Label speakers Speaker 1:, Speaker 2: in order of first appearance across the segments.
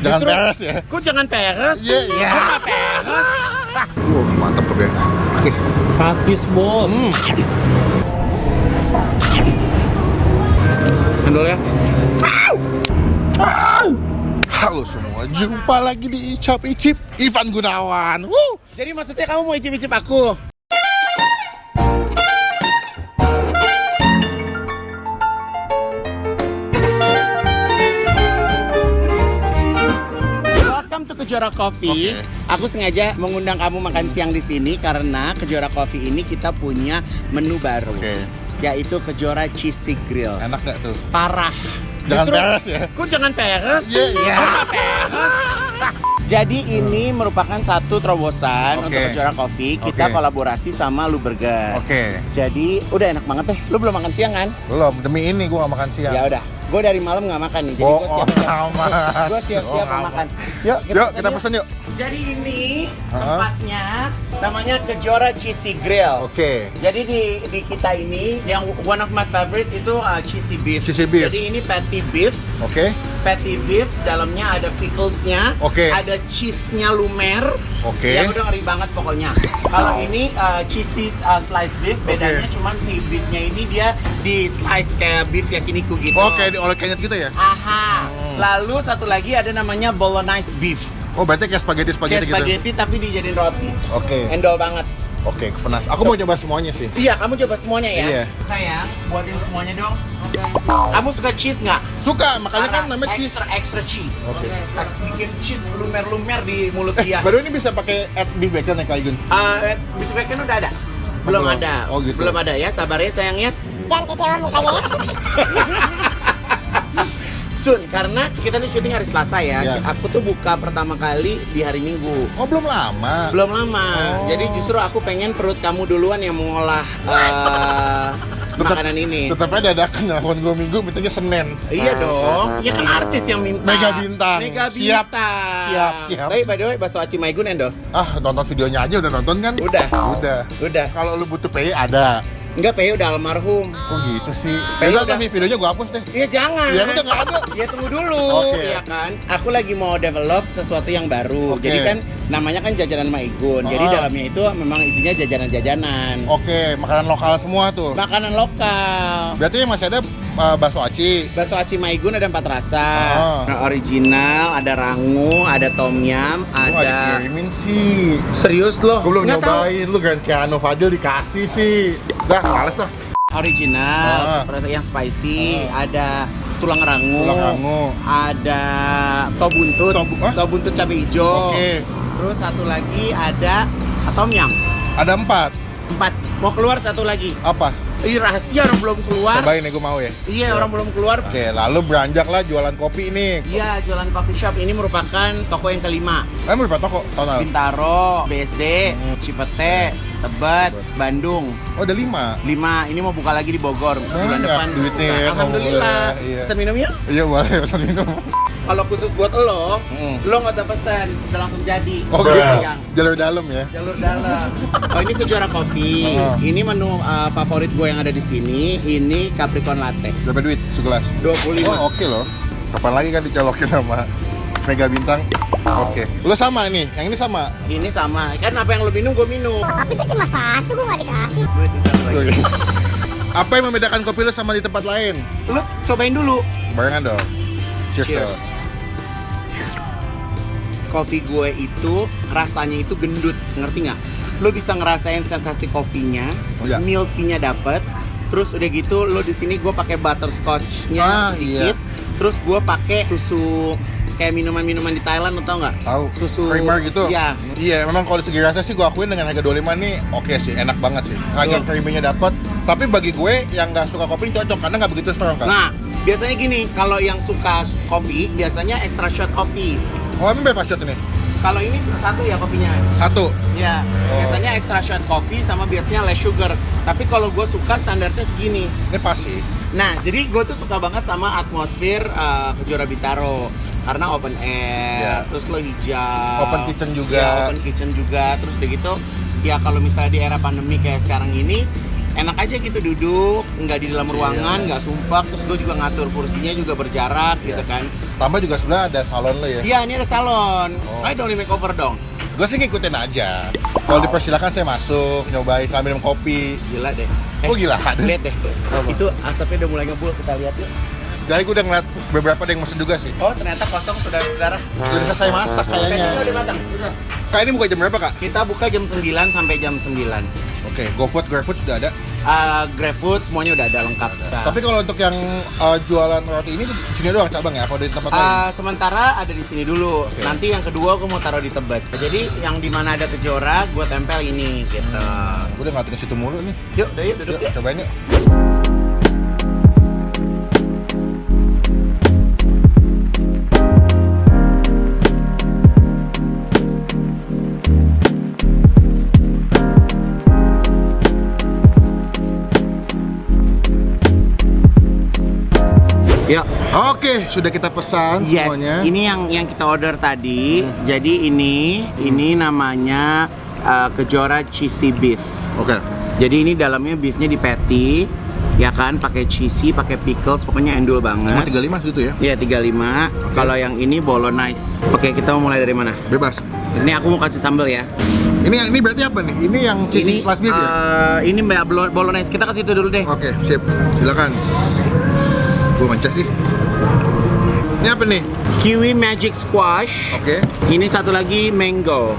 Speaker 1: Jangan peres ya.
Speaker 2: Kok jangan peres?
Speaker 1: Iya, iya.
Speaker 2: Kok nggak peres?
Speaker 1: Mantap tuh ya. Pakis.
Speaker 3: Pakis bos.
Speaker 2: Handle ya.
Speaker 1: Halo semua, jumpa lagi di Icap Icip Ivan Gunawan.
Speaker 2: Jadi maksudnya kamu mau icip-icip aku? Welcome to Kejora Coffee. Aku sengaja mengundang kamu makan siang di sini karena Kejora Coffee ini kita punya menu baru. Yaitu Kejora Cheesy Grill.
Speaker 1: Enak gak tuh?
Speaker 2: Parah.
Speaker 1: Jangan peres ya.
Speaker 2: Kok jangan peres?
Speaker 1: Iya, iya.
Speaker 2: Kok nggak peres? Jadi ini merupakan satu terobosan untuk Kejora Coffee. Kita kolaborasi sama Lu Burger. Jadi udah enak banget deh. Lu belum makan siang kan?
Speaker 1: Belum, demi ini gue gak makan siang.
Speaker 2: Ya udah, gue dari malam nggak makan nih. Jadi gue siap-siap. Gue siap-siap mau makan. Yuk
Speaker 1: kita pesen yuk.
Speaker 2: Jadi ini tempatnya namanya Kejora Cheesy Grill. Jadi di kita ini yang one of my favorite itu cheesy beef.
Speaker 1: Cheesy beef.
Speaker 2: Jadi ini patty beef. Patty beef, dalamnya ada picklesnya, ada cheese-nya lumer. Yang udah ngeri banget pokoknya. Kalau ini cheesy slice beef, bedanya cuman si beefnya ini dia di slice kayak beef yakiniku gitu.
Speaker 1: Kayak diolek kenyat gitu ya?
Speaker 2: Lalu satu lagi ada namanya bolognese beef.
Speaker 1: Berarti kayak spaghetti
Speaker 2: Kayak
Speaker 1: gitu?
Speaker 2: spaghetti tapi dijadiin roti. Endol banget.
Speaker 1: Kepenas. Aku mau coba semuanya sih.
Speaker 2: Iya, kamu coba semuanya ya.
Speaker 1: Iya.
Speaker 2: Sayang, buatin semuanya dong. Kamu suka cheese nggak?
Speaker 1: Suka, makanya kan namanya cheese.
Speaker 2: Extra cheese. Pas bikin cheese lumer-lumer di mulut dia.
Speaker 1: Baru ini bisa pakai beef bacon ya Kak Igun?
Speaker 2: Beef bacon udah ada? Belum ada.
Speaker 1: Gitu.
Speaker 2: Belum ada ya, sabar ya sayangnya.
Speaker 4: Jangan kecewa mukanya ya.
Speaker 2: Sun, karena kita nih syuting hari Selasa ya. Aku tuh buka pertama kali di hari Minggu.
Speaker 1: Belum lama?
Speaker 2: Belum lama. Jadi justru aku pengen perut kamu duluan yang mengolah makanan ini.
Speaker 1: Tetap aja dadakan ngelakuin 2 minggu, mintanya Senin.
Speaker 2: Iya dong. Ya kan artis yang minta.
Speaker 1: Mega Bintang. Siap.
Speaker 2: Tapi by the way, bakso aci Maigun Endo.
Speaker 1: Nonton videonya aja, udah nonton kan?
Speaker 2: Udah.
Speaker 1: Kalau lu butuh PI ada.
Speaker 2: Enggak, PI udah almarhum.
Speaker 1: Kok gitu sih?
Speaker 2: PI
Speaker 1: udah videonya gua hapus deh.
Speaker 2: Iya jangan.
Speaker 1: Ya udah nggak ada.
Speaker 2: Ya tunggu dulu. Iya kan. Aku lagi mau develop sesuatu yang baru. Jadi kan namanya kan jajanan Maigun. Jadi dalamnya itu memang isinya jajanan-jajanan.
Speaker 1: Makanan lokal semua tuh.
Speaker 2: Makanan lokal.
Speaker 1: Berarti masih ada bakso aci.
Speaker 2: Bakso aci Maigun ada 4 rasa. Original, ada rangu, ada tom yum, ada.
Speaker 1: Dikirimin sih.
Speaker 2: Serius loh?
Speaker 1: Gue belum nyobain. Lu Grand Keanu Fadil dikasih sih. Dah, males lah.
Speaker 2: Original, rasa yang spicy, ada tulang rangu, ada sop buntut cabai hijau. Terus satu lagi ada tom yum.
Speaker 1: Ada 4.
Speaker 2: Mau keluar satu lagi.
Speaker 1: Apa?
Speaker 2: Ini rahasia, orang belum keluar.
Speaker 1: Cobain nih, gue mau ya.
Speaker 2: Iya, orang belum keluar.
Speaker 1: Lalu beranjaklah jualan kopi ini.
Speaker 2: Iya, jualan coffee shop. Ini merupakan toko yang kelima.
Speaker 1: Berapa toko total?
Speaker 2: Bintaro, BSD, Cipete, Tebet, Bandung.
Speaker 1: Ada 5.
Speaker 2: 5. Ini mau buka lagi di Bogor bulan depan.
Speaker 1: Duitnya.
Speaker 2: Alhamdulillah. Pesan minum yuk?
Speaker 1: Iya, boleh pesan minum.
Speaker 2: Kalau khusus buat lo nggak usah pesan, udah langsung jadi.
Speaker 1: Jalur dalam ya.
Speaker 2: Jalur dalam. Ini Kejora Coffee. Ini menu favorit gue yang ada di sini. Ini Capricorn Latte.
Speaker 1: Berapa duit segelas?
Speaker 2: 25.
Speaker 1: Oke loh. Kapan lagi kan dicolokin sama Mega Bintang? Lo sama nih, yang ini sama?
Speaker 2: Ini sama. Kan apa yang lo minum, gue minum.
Speaker 4: Tapi itu cuma 1, gue nggak dikasih.
Speaker 1: Apa yang membedakan kopi lo sama di tempat lain?
Speaker 2: Lo cobain dulu.
Speaker 1: Barengan dong. Cheers.
Speaker 2: Kopi gue itu rasanya itu gendut, ngerti nggak? Lo bisa ngerasain sensasi kopinya, milky-nya dapet. Terus udah gitu, lo di sini gue pakai butterscotch-nya sedikit. Terus gue pakai susu kayak minuman-minuman di Thailand, lo tau nggak?
Speaker 1: Tahu.
Speaker 2: Susu
Speaker 1: creamer gitu.
Speaker 2: Iya.
Speaker 1: Iya, memang kalau segi rasa sih gue akuin dengan harga 25 nih sih, enak banget sih. Harga creamy-nya dapet. Tapi bagi gue yang nggak suka kopi ini cocok karena nggak begitu strong kan.
Speaker 2: Nah, biasanya gini, kalau yang suka kopi biasanya extra shot coffee.
Speaker 1: Emang berapa shot ini?
Speaker 2: Kalau ini 1 ya kopinya.
Speaker 1: 1?
Speaker 2: Ya, biasanya extra shot coffee sama biasanya less sugar. Tapi kalau gue suka standarnya segini.
Speaker 1: Ini pas sih.
Speaker 2: Nah, jadi gue tuh suka banget sama atmosfer Kejora Bintaro. Karena open air, terus lo hijau.
Speaker 1: Open kitchen juga.
Speaker 2: Ya, open kitchen juga. Terus udah gitu, ya kalau misalnya di era pandemi kayak sekarang ini, enak aja gitu duduk, nggak di dalam ruangan, nggak sumpah. Terus gue juga ngatur kursinya juga berjarak gitu kan.
Speaker 1: Tambah juga sebelah ada salon lo ya.
Speaker 2: Iya, ini ada salon.
Speaker 1: Oh.
Speaker 2: Ayo dong di makeover dong.
Speaker 1: Gue sih ngikutin aja. Kalau dipersilakan saya masuk, nyobain sambil minum kopi.
Speaker 2: Gila deh.
Speaker 1: Oh gila.
Speaker 2: Lihat deh.
Speaker 1: Apa?
Speaker 2: Itu asapnya udah mulai ngebul, kita lihat yuk.
Speaker 1: Dari gue udah ngeliat beberapa ada yang mesen juga sih.
Speaker 2: Oh, ternyata kosong saudara-saudara.
Speaker 1: Udah selesai masak kayaknya.
Speaker 2: Udah matang.
Speaker 1: Kak ini buka jam berapa kak?
Speaker 2: Kita buka jam 9 sampai jam 9.
Speaker 1: Oke, GoFood, GrabFood sudah ada.
Speaker 2: GrabFood semuanya udah ada lengkap.
Speaker 1: Tapi kalau untuk yang jualan roti ini di sini doang cabang ya? Apa di tempat lain?
Speaker 2: Sementara ada di sini dulu.
Speaker 1: Oke.
Speaker 2: Nanti yang kedua gue mau taruh di Tebet. Jadi yang di mana ada Kejora, gue tempel ini gitu.
Speaker 1: Gue udah ngeliatin situ mulu nih.
Speaker 2: Yuk, yuk duduk
Speaker 1: Yuk,
Speaker 2: yuk.
Speaker 1: cobain yuk.
Speaker 2: Yuk.
Speaker 1: Oke, sudah kita pesan
Speaker 2: Yes,
Speaker 1: semuanya.
Speaker 2: ini yang kita order tadi. Jadi ini namanya Kejora Cheesy Beef.
Speaker 1: Oke.
Speaker 2: Jadi ini dalamnya beefnya di patty, ya kan, pakai cheesy, pakai pickles, pokoknya endul
Speaker 1: Cuma
Speaker 2: banget.
Speaker 1: 35 gitu ya?
Speaker 2: Iya 35. Kalau yang ini bolognese. Oke, kita mau mulai dari mana?
Speaker 1: Bebas.
Speaker 2: Ini aku mau kasih sambal ya.
Speaker 1: Ini berarti apa nih? Ini yang cheesy slice beef ya?
Speaker 2: Ini mbak bolognese. Kita kasih itu dulu deh.
Speaker 1: Oke, sip. Silakan. Gue mencet sih. Ini apa nih?
Speaker 2: Kiwi Magic Squash.
Speaker 1: Oke.
Speaker 2: Ini satu lagi mango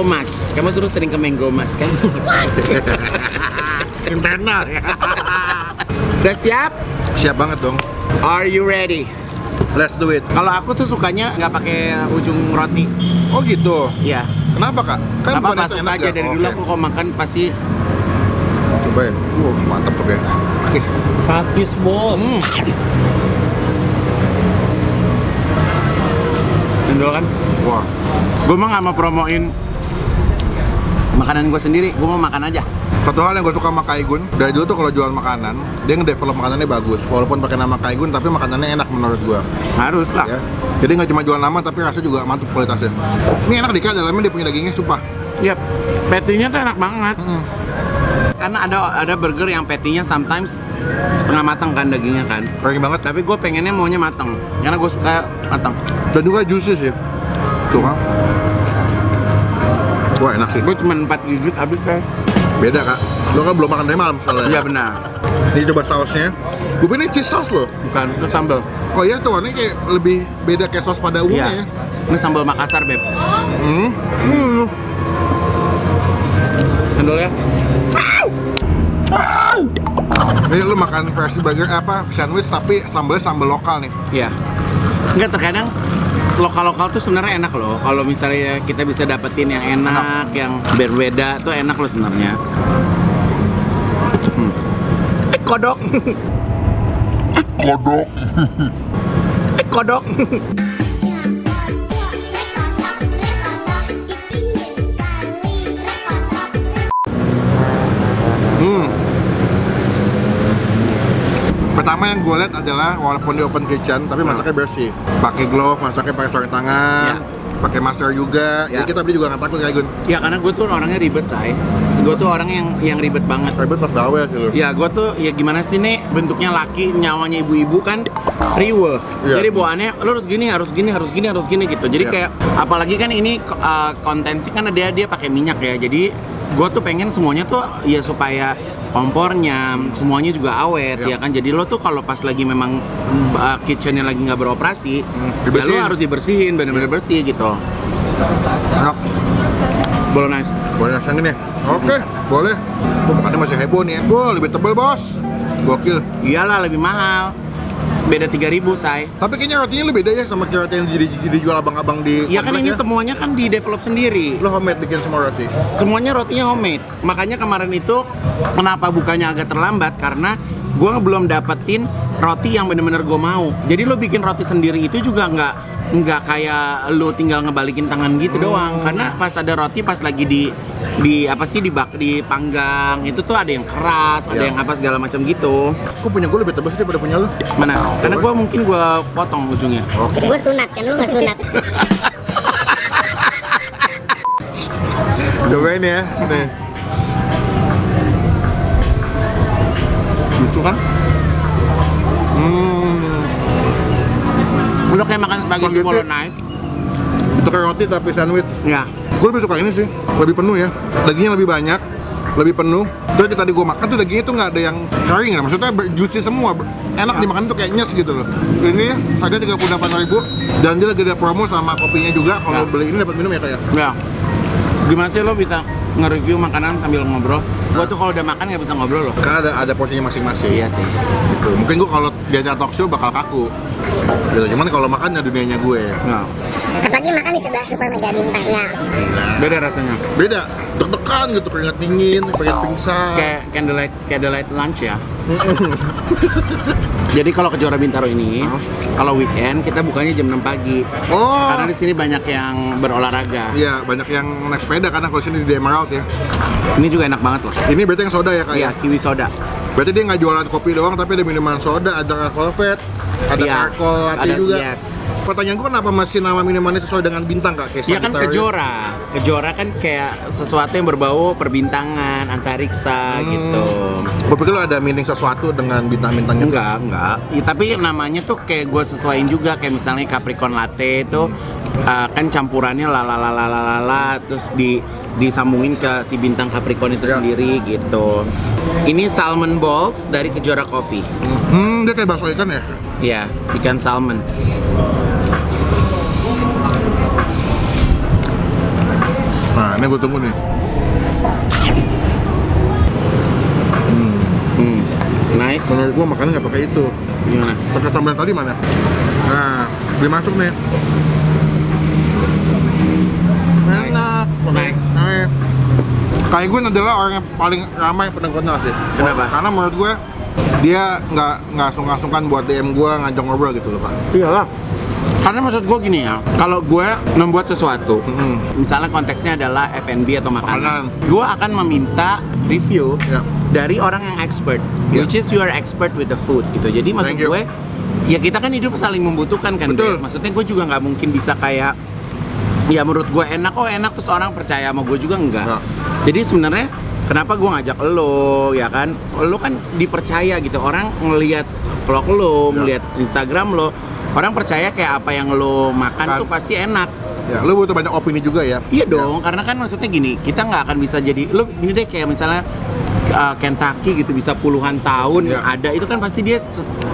Speaker 2: mas. Kamu suruh sering ke mango mas kan?
Speaker 1: Internal ya.
Speaker 2: Udah siap?
Speaker 1: Siap banget dong.
Speaker 2: Are you ready?
Speaker 1: Let's do it.
Speaker 2: Kalau aku tuh sukanya nggak pakai ujung roti.
Speaker 1: Oh gitu.
Speaker 2: Ya.
Speaker 1: Kenapa kak?
Speaker 2: Kan
Speaker 1: bukan
Speaker 2: apa
Speaker 1: itu
Speaker 2: suka
Speaker 1: enak
Speaker 2: aja
Speaker 1: ya?
Speaker 2: dari
Speaker 1: Oh,
Speaker 2: dulu
Speaker 1: oke.
Speaker 2: aku kalau makan pasti.
Speaker 1: Coba ya. Mantap tuh ya. Pakis.
Speaker 3: Pakis bos.
Speaker 2: Endol kan?
Speaker 1: Wah.
Speaker 2: Gue mah nggak mau promoin makanan gue sendiri. Gue mau makan aja.
Speaker 1: Satu hal yang gue suka sama Kaigun, dari dulu tuh kalau jual makanan, dia nge-develop makanannya bagus. Walaupun pakai nama Kaigun, tapi makanannya enak menurut gue.
Speaker 2: Harus lah.
Speaker 1: Ya. Jadi nggak cuma jual nama, tapi rasanya juga mantap kualitasnya. Ini enak dikit, dalamnya dia punya dagingnya sumpah.
Speaker 2: Yap. Patty-nya tuh enak banget.
Speaker 1: Mm.
Speaker 2: Karena ada burger yang patty-nya sometimes setengah matang kan dagingnya kan.
Speaker 1: Kering banget.
Speaker 2: Tapi gue pengennya maunya matang. Karena gue suka matang.
Speaker 1: Dan juga juicy sih. Tuh kan. Wah enak sih.
Speaker 2: Gue cuma 4 gigit habis kan.
Speaker 1: Beda kak. Lo kan belum makan dari malam soalnya.
Speaker 2: Iya benar.
Speaker 1: Ini coba sausnya. Gue pikir ini cheese sauce loh.
Speaker 2: Bukan, itu sambal.
Speaker 1: Oh iya tuh, ini kayak lebih beda kayak saus pada umumnya ya.
Speaker 2: Ini sambal Makassar, Beb.
Speaker 1: Hmm. Hmm.
Speaker 2: Endol ya?
Speaker 1: Ini lu makan versi burger sandwich tapi sambalnya sambal lokal nih.
Speaker 2: Iya. Enggak, terkadang lokal-lokal tuh sebenarnya enak loh. Kalau misalnya kita bisa dapetin yang enak, yang berbeda tuh enak loh sebenarnya. Kodok. Kodok.
Speaker 1: Pertama yang gue lihat adalah walaupun di open kitchen tapi masaknya bersih. Pakai glove, masaknya pakai sarung tangan,
Speaker 2: Ya.
Speaker 1: pakai masker juga.
Speaker 2: Ya.
Speaker 1: Jadi kita beli juga nggak takut kayak Gun.
Speaker 2: Ya karena gue tuh orangnya ribet, say. Gue tuh orang yang ribet banget.
Speaker 1: Ribet pas bawel sih lu.
Speaker 2: Ya gue tuh ya gimana sih nih, bentuknya laki, nyawanya ibu-ibu kan riweh.
Speaker 1: Iya.
Speaker 2: Jadi bawaannya lo harus gini gitu. Jadi
Speaker 1: Iya.
Speaker 2: kayak apalagi kan ini konten sih kan dia pakai minyak ya. Jadi gue tuh pengen semuanya tuh ya supaya kompornya semuanya juga awet
Speaker 1: Iya.
Speaker 2: ya kan. Jadi lo tuh kalau pas lagi memang kitchennya lagi nggak beroperasi, ya lo
Speaker 1: dibersihin.
Speaker 2: harus dibersihin, bener-bener bersih gitu.
Speaker 1: Enak.
Speaker 2: Bolognese.
Speaker 1: Boleh yang ini? Oke, boleh. Gua makannya masih heboh nih ya. Wah, lebih tebel bos. Gokil.
Speaker 2: Iyalah lebih mahal. Beda 3.000, say.
Speaker 1: Tapi kayaknya rotinya lebih beda ya sama roti yang dijual abang-abang di
Speaker 2: Ya kan
Speaker 1: komplek
Speaker 2: ini
Speaker 1: ya.
Speaker 2: semuanya kan di develop sendiri.
Speaker 1: Lo homemade bikin semua roti.
Speaker 2: Semuanya rotinya homemade. Makanya kemarin itu kenapa bukanya agak terlambat karena gue belum dapetin roti yang bener-bener gue mau. Jadi lo bikin roti sendiri itu juga nggak kayak lo tinggal ngebalikin tangan gitu doang. Karena pas ada roti pas lagi dipanggang itu tuh ada yang keras, ada
Speaker 1: Ya.
Speaker 2: yang apa segala macam gitu.
Speaker 1: Kok punya gue lebih tebal sih daripada punya lo?
Speaker 2: Mana? Karena gue mungkin gue potong ujungnya.
Speaker 4: Gue sunat kan, lu nggak sunat.
Speaker 1: Cobain ya. Nih.
Speaker 2: Tuh kan? Udah kayak makan spaghetti
Speaker 1: Spaghetti.
Speaker 2: bolognese.
Speaker 1: Itu kayak roti tapi sandwich.
Speaker 2: Ya.
Speaker 1: Gue lebih suka ini sih, lebih penuh ya. Dagingnya lebih banyak, lebih penuh. Terus yang tadi gue makan tuh dagingnya tuh nggak ada yang kering ya, maksudnya juicy semua. Enak dimakan tuh kayak nyes gitu loh. Ini harga 38.000 dan dia lagi ada promo sama kopinya juga. Kalau
Speaker 2: Ya.
Speaker 1: beli ini dapat minum ya kayak.
Speaker 2: Ya. Gimana sih lo bisa nge-review makanan sambil ngobrol? Gua tuh kalau udah makan nggak bisa ngobrol loh.
Speaker 1: Karena ada porsinya masing-masing.
Speaker 2: Iya sih.
Speaker 1: Gitu. Mungkin gue kalau diajak talk show bakal kaku. Gitu. Cuman kalau makannya dunianya gue.
Speaker 2: Nah,
Speaker 4: Apalagi makan di sebelah super mega bintangnya.
Speaker 1: Gila.
Speaker 2: beda rasanya.
Speaker 1: Beda. Deg-degan gitu, keringat dingin, pengen pingsan.
Speaker 2: Kayak candlelight lunch ya. Jadi kalau ke Jora Bintaro ini, kalau weekend kita bukanya jam 6 pagi.
Speaker 1: Oh.
Speaker 2: Karena di sini banyak yang berolahraga.
Speaker 1: Iya, banyak yang naik sepeda karena kalau sini di Emerald ya.
Speaker 2: Ini juga enak banget loh.
Speaker 1: Ini berarti yang soda ya kak?
Speaker 2: Iya,
Speaker 1: ya?
Speaker 2: kiwi soda.
Speaker 1: Berarti dia nggak jualan kopi doang, tapi ada minuman soda, ada alkohol fat, ada
Speaker 2: Iya,
Speaker 1: alkohol latte
Speaker 2: ada-
Speaker 1: juga.
Speaker 2: yes.
Speaker 1: Pertanyaan gue kenapa masih nama minumannya sesuai dengan bintang kak? Kayak
Speaker 2: Iya kan
Speaker 1: Sagittarius.
Speaker 2: Kejora. Kejora kan kayak sesuatu yang berbau perbintangan, antariksa gitu.
Speaker 1: Gue pikir lo ada meaning sesuatu dengan bintang-bintangnya.
Speaker 2: Enggak. Ya, tapi namanya tuh kayak gue sesuaiin juga, kayak misalnya Capricorn Latte itu kan campurannya la terus disambungin ke si bintang Capricorn itu
Speaker 1: Ya.
Speaker 2: sendiri gitu. Ini salmon balls dari Kejora Coffee.
Speaker 1: Dia kayak bakso ikan ya?
Speaker 2: Ya, ikan salmon.
Speaker 1: Nah, ini gue tunggu nih.
Speaker 2: Nice.
Speaker 1: Menurut gue makannya nggak pakai itu.
Speaker 2: Gimana?
Speaker 1: Pakai sambal yang tadi mana? Nah, beli masuk nih. Enak.
Speaker 2: Nice.
Speaker 1: Nah, kayak gue adalah orang yang paling ramai pendengarnya sih.
Speaker 2: Kenapa?
Speaker 1: Karena menurut gue dia nggak sungkan-sungkan buat DM gue ngajak ngobrol gitu loh kak.
Speaker 2: Iyalah. Karena maksud gue gini ya, kalau gue membuat sesuatu, misalnya konteksnya adalah F&B atau makanan, gue akan meminta review
Speaker 1: Ya.
Speaker 2: dari orang yang expert,
Speaker 1: Ya.
Speaker 2: which is you are expert with the food gitu. Jadi maksud
Speaker 1: Thank you.
Speaker 2: gue, ya kita kan hidup saling membutuhkan kan.
Speaker 1: Betul.
Speaker 2: Dave? Maksudnya gue juga nggak mungkin bisa kayak, ya menurut gue enak, oh enak terus orang percaya sama gue juga enggak.
Speaker 1: Ya.
Speaker 2: Jadi sebenarnya kenapa gue ngajak lo, ya kan? Lo kan dipercaya gitu, orang ngelihat vlog lo,
Speaker 1: Ya.
Speaker 2: ngelihat Instagram lo, orang percaya kayak apa yang lo makan
Speaker 1: Kan.
Speaker 2: tuh pasti enak.
Speaker 1: Ya, lu butuh banyak opini juga ya.
Speaker 2: Iya dong, karena kan maksudnya gini, kita nggak akan bisa jadi, lo gini deh kayak misalnya Kentucky gitu bisa puluhan tahun
Speaker 1: Ya.
Speaker 2: ada, itu kan pasti dia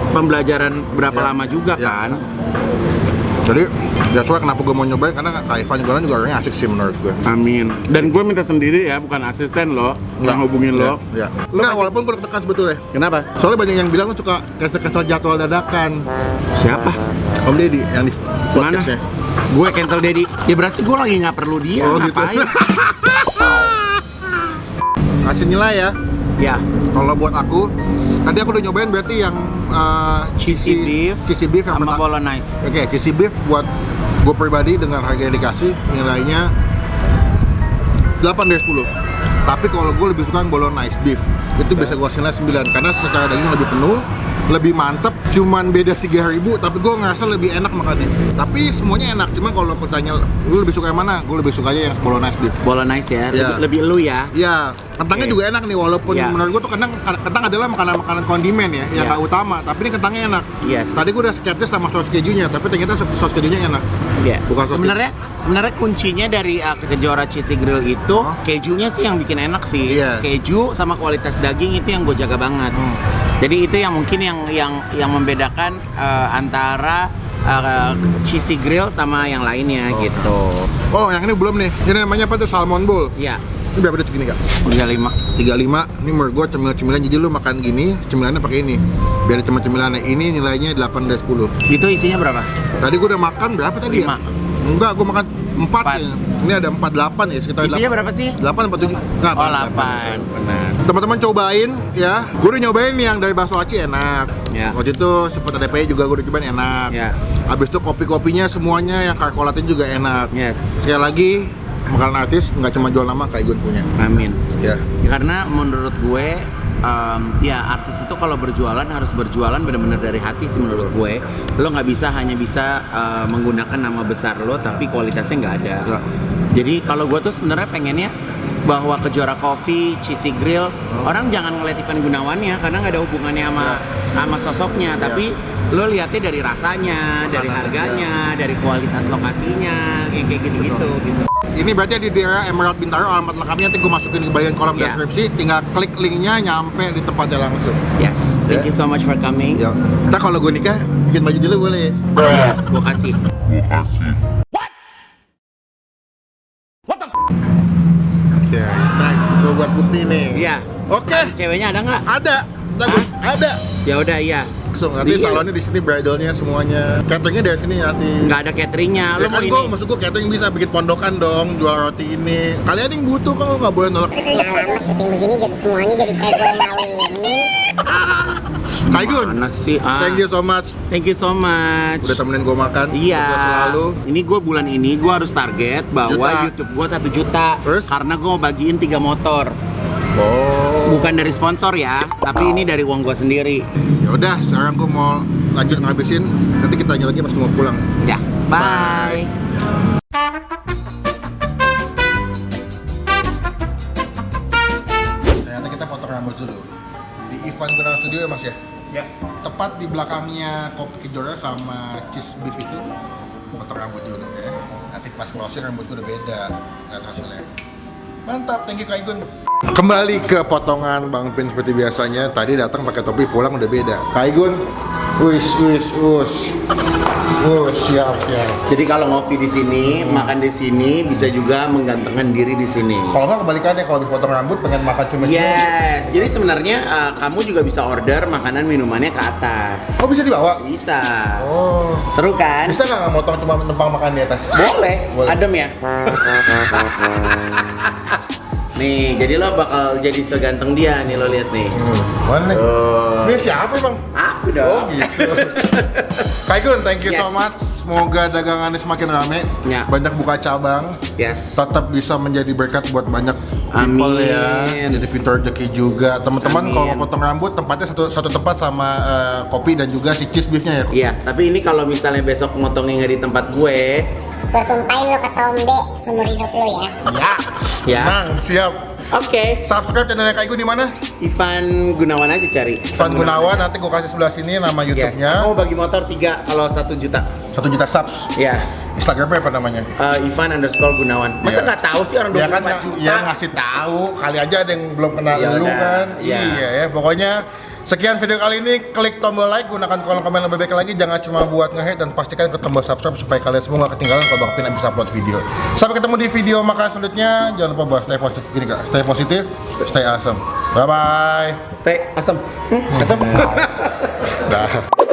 Speaker 2: pembelajaran berapa
Speaker 1: Ya.
Speaker 2: lama juga
Speaker 1: Ya.
Speaker 2: kan.
Speaker 1: Jadi, that's why kenapa gue mau nyobain karena Kak Ivan juga orangnya asik sih menurut gue.
Speaker 2: Amin. Dan gue minta sendiri ya, bukan asisten lo yang hubungin lo.
Speaker 1: Ya.
Speaker 2: Lo
Speaker 1: Enggak,
Speaker 2: pasti-
Speaker 1: walaupun gue tekan sebetulnya.
Speaker 2: Kenapa?
Speaker 1: Soalnya banyak yang bilang lu suka cancel jadwal dadakan.
Speaker 2: Siapa?
Speaker 1: Om Deddy yang di
Speaker 2: Mana?
Speaker 1: podcastnya.
Speaker 2: Gue cancel Dedi. Ya berarti gue lagi nggak perlu dia,
Speaker 1: Oh, gitu.
Speaker 2: ngapain?
Speaker 1: Kasih nilai ya.
Speaker 2: Ya,
Speaker 1: Kalau buat aku, tadi aku udah nyobain berarti yang
Speaker 2: cheesy beef
Speaker 1: yang
Speaker 2: sama
Speaker 1: mentah.
Speaker 2: bolognese.
Speaker 1: Oke, cheesy beef buat gue pribadi dengan harga yang dikasih nilainya 8 dari 10. Tapi kalau gue lebih suka yang bolognese beef. Itu bisa gue kasih nilai 9 karena secara daging lebih penuh, lebih mantep, cuman beda 3.000 tapi gue ngerasa lebih enak makannya. Tapi semuanya enak, cuman kalau aku tanya lu lebih suka yang mana? Gue lebih sukanya yang bolognese beef.
Speaker 2: Bolognese ya,
Speaker 1: Ya.
Speaker 2: lebih lu ya.
Speaker 1: Ya, kentangnya
Speaker 2: Oke.
Speaker 1: juga enak nih walaupun
Speaker 2: Ya.
Speaker 1: menurut gue tuh kentang adalah makanan kondimen ya, yang
Speaker 2: Ya.
Speaker 1: nggak utama. Tapi ini kentangnya enak.
Speaker 2: Yes.
Speaker 1: Tadi gue udah skeptis sama saus kejunya, tapi ternyata saus kejunya enak.
Speaker 2: Yes.
Speaker 1: Bukan saus
Speaker 2: Sebenarnya kuncinya dari Kejora Cheesy Grill itu kejunya sih yang bikin enak sih.
Speaker 1: Iya.
Speaker 2: Keju sama kualitas daging itu yang gue jaga banget. Jadi itu yang mungkin yang membedakan antara Cheesy Grill sama yang lainnya gitu.
Speaker 1: Oh, yang ini belum nih. Ini namanya apa tuh? Salmon bowl.
Speaker 2: Iya.
Speaker 1: Ini berapa detik gini kak?
Speaker 2: 35.
Speaker 1: 35. Ini menurut gue cemilan-cemilan, jadi lu makan gini, cemilannya pakai ini. Biar ada cemilan-cemilannya. Ini nilainya 8 dari 10.
Speaker 2: Itu isinya berapa?
Speaker 1: Tadi gue udah makan berapa tadi ya?
Speaker 2: 5.
Speaker 1: Enggak, gue makan 4
Speaker 2: Empat.
Speaker 1: ya. Ini ada 48 ya, sekitar
Speaker 2: Isinya berapa sih?
Speaker 1: 8 atau 7? Enggak,
Speaker 2: Oh 8, benar.
Speaker 1: Teman-teman cobain ya. Gue udah nyobain yang dari bakso aci enak.
Speaker 2: Ya.
Speaker 1: Waktu itu sempat ada DPI juga gue udah cobain enak.
Speaker 2: Ya.
Speaker 1: Habis itu kopi-kopinya semuanya yang karkolatin juga enak.
Speaker 2: Yes.
Speaker 1: Sekali lagi makanan artis nggak cuma jual nama kayak Gun punya.
Speaker 2: Amin.
Speaker 1: Ya.
Speaker 2: Ya, karena menurut gue ya artis itu kalau berjualan harus berjualan benar-benar dari hati sih menurut gue. Lo nggak bisa hanya bisa menggunakan nama besar lo tapi kualitasnya nggak ada.
Speaker 1: Ya.
Speaker 2: Jadi kalau gue tuh sebenarnya pengennya bahwa Kejora Coffee, Cheesy Grill, orang jangan ngeliat Ivan Gunawannya karena nggak ada hubungannya sama sosoknya, tapi lo lihatnya dari rasanya, dari harganya, dari kualitas lokasinya, kayak gitu-gitu gitu.
Speaker 1: Ini berarti di daerah Emerald Bintaro, alamat lengkapnya nanti gue masukin di bagian kolom
Speaker 2: Ya.
Speaker 1: deskripsi, tinggal klik linknya nyampe di tempatnya langsung.
Speaker 2: Yes, thank you so much for coming.
Speaker 1: Ya. Ntar kalau gue nikah, bikin baju dulu boleh.
Speaker 2: Gue kasih.
Speaker 1: Oke, ntar gue buat bukti nih.
Speaker 2: Iya.
Speaker 1: Oke,
Speaker 2: Ceweknya ada nggak?
Speaker 1: ada. Ntar gua- ada.
Speaker 2: Ya udah iya.
Speaker 1: Langsung nanti
Speaker 2: Iya.
Speaker 1: salonnya di sini, bridalnya semuanya. Cateringnya dari sini nanti.
Speaker 2: Nggak ada cateringnya.
Speaker 1: Ya
Speaker 2: Lo mau
Speaker 1: kan
Speaker 2: ini?
Speaker 1: maksud gue catering bisa bikin pondokan dong, jual roti ini. Kalian yang butuh kok nggak boleh nolak.
Speaker 4: Ya lama syuting begini jadi semuanya jadi kayak gue yang ngawinin.
Speaker 1: Kaigun,
Speaker 2: Mana sih?
Speaker 1: thank you so much.
Speaker 2: Thank you so much.
Speaker 1: Udah temenin gue makan.
Speaker 2: Iya.
Speaker 1: Sukses selalu.
Speaker 2: Ini gue bulan ini gue harus target bahwa
Speaker 1: Juta.
Speaker 2: YouTube gue 1 juta.
Speaker 1: Terus?
Speaker 2: Karena gue mau bagiin 3 motor.
Speaker 1: Oh.
Speaker 2: Bukan dari sponsor ya, tapi ini dari uang gue sendiri.
Speaker 1: Ya udah, sekarang gue mau lanjut ngabisin. Nanti kita lanjut lagi pas mau pulang.
Speaker 2: Ya, bye.
Speaker 1: Ternyata kita potong rambut dulu di Ivan Gunawan Studio ya mas ya?
Speaker 2: Ya.
Speaker 1: Tepat di belakangnya Kopi Kejora sama Cheese Beef itu potong rambut dulu ya. Nanti pas closing rambut gue udah beda lihat hasilnya. Mantap, thank you Kak Igun. Kembali ke potongan Bang Pin seperti biasanya. Tadi datang pakai topi, pulang udah beda. Kak Igun, us. Siap.
Speaker 2: Jadi kalau ngopi di sini, makan di sini, bisa juga menggantengkan diri di sini.
Speaker 1: Kalau nggak kebalikannya, kalau habis potong rambut pengen makan cumi-cumi.
Speaker 2: Yes, jadi sebenarnya kamu juga bisa order makanan minumannya ke atas.
Speaker 1: Oh bisa dibawa?
Speaker 2: Bisa.
Speaker 1: Oh.
Speaker 2: Seru kan?
Speaker 1: Bisa nggak motong cuma numpang makan di atas?
Speaker 2: Boleh.
Speaker 1: Boleh.
Speaker 2: Adem ya. Nih, jadi lo bakal jadi seganteng dia nih, lo lihat nih.
Speaker 1: Mana?
Speaker 2: Oh.
Speaker 1: Ini siapa bang?
Speaker 2: Aku dong.
Speaker 1: Oh gitu. Kak Igun, thank you so
Speaker 2: Yes.
Speaker 1: much. Semoga dagangannya semakin rame,
Speaker 2: Ya.
Speaker 1: banyak buka cabang,
Speaker 2: Yes.
Speaker 1: tetap bisa menjadi berkat buat banyak people
Speaker 2: Amin.
Speaker 1: ya. Jadi pintu rezeki juga. Teman-teman
Speaker 2: Amin.
Speaker 1: kalau mau potong rambut, tempatnya satu tempat sama kopi dan juga si cheese beefnya ya.
Speaker 2: Iya, tapi ini kalau misalnya besok motongnya nggak di tempat gue,
Speaker 4: Gue sumpahin lo ke Tombe seumur hidup lo ya.
Speaker 1: Ya.
Speaker 2: Ya.
Speaker 1: Tenang, siap.
Speaker 2: oke.
Speaker 1: Subscribe channelnya Kak Igun di mana?
Speaker 2: Ivan Gunawan aja cari.
Speaker 1: Ivan Gunawan. Nanti gue kasih sebelah sini nama
Speaker 2: Yes.
Speaker 1: YouTube-nya.
Speaker 2: Aku bagi motor 3 kalau 1 juta.
Speaker 1: 1 juta subs.
Speaker 2: Ya.
Speaker 1: Instagramnya apa namanya?
Speaker 2: Ivan_Gunawan. Masa
Speaker 1: Iya.
Speaker 2: nggak tahu sih orang 24
Speaker 1: Ya kan
Speaker 2: juta?
Speaker 1: yang ngasih tahu, kali aja ada yang belum kenal
Speaker 2: Ya
Speaker 1: lu
Speaker 2: udah,
Speaker 1: kan.
Speaker 2: iya.
Speaker 1: Iya ya, pokoknya sekian video kali ini, klik tombol like, gunakan kolom komen lebih baik lagi, jangan cuma buat nge-hate dan pastikan ke tombol subscribe supaya kalian semua nggak ketinggalan kalau Bang Pin bisa upload video. Sampai ketemu di video makan selanjutnya, jangan lupa bahas stay positif gini Kak, stay positif, stay awesome. Bye bye.
Speaker 2: Stay asem. Asem.
Speaker 1: Dah.